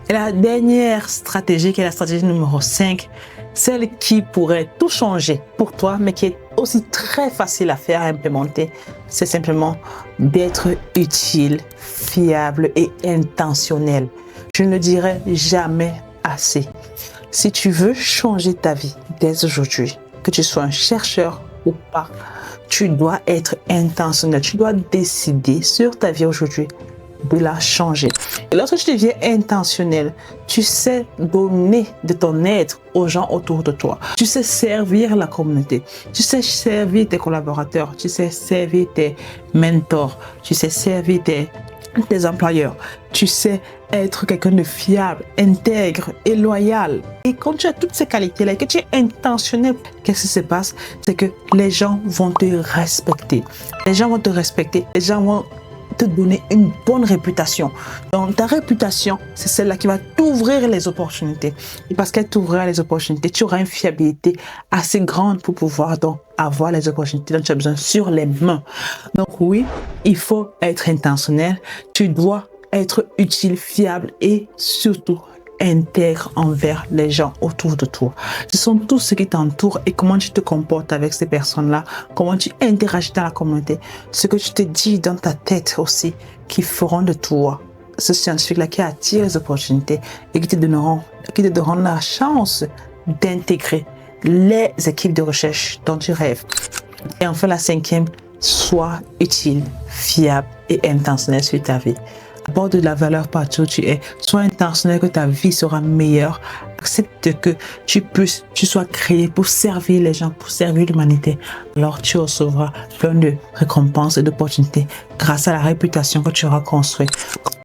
Et la dernière stratégie, qui est la stratégie numéro 5, celle qui pourrait tout changer pour toi, mais qui est aussi très facile à faire, à implémenter, c'est simplement d'être utile, fiable et intentionnel. Je ne le dirai jamais assez. Si tu veux changer ta vie dès aujourd'hui, que tu sois un chercheur ou pas, tu dois être intentionnel. Tu dois décider sur ta vie aujourd'hui de la changer. Et lorsque tu deviens intentionnel, tu sais donner de ton être aux gens autour de toi. Tu sais servir la communauté. Tu sais servir tes collaborateurs. Tu sais servir tes mentors. Tu sais servir tes employeurs. Tu sais être quelqu'un de fiable, intègre et loyal. Et quand tu as toutes ces qualités-là et que tu es intentionnel, qu'est-ce qui se passe? C'est que les gens vont te respecter. Les gens vont te respecter. Les gens vont te donner une bonne réputation. Donc, ta réputation, c'est celle-là qui va t'ouvrir les opportunités. Et parce qu'elle t'ouvrira les opportunités, tu auras une fiabilité assez grande pour pouvoir donc avoir les opportunités dont tu as besoin sur les mains. Donc oui, il faut être intentionnel. Tu dois être utile, fiable et surtout intègre envers les gens autour de toi. Ce sont tous ceux qui t'entourent et comment tu te comportes avec ces personnes-là, comment tu interagis dans la communauté, ce que tu te dis dans ta tête aussi, qui feront de toi ce scientifique-là qui attire les opportunités et qui te donneront la chance d'intégrer les équipes de recherche dont tu rêves. Et enfin, la cinquième, sois utile, fiable et intentionnel sur ta vie. Apporte de la valeur partout où tu es. Sois intentionnel que ta vie sera meilleure. Accepte que tu sois créé pour servir les gens, pour servir l'humanité. Alors tu recevras plein de récompenses et d'opportunités grâce à la réputation que tu auras construite.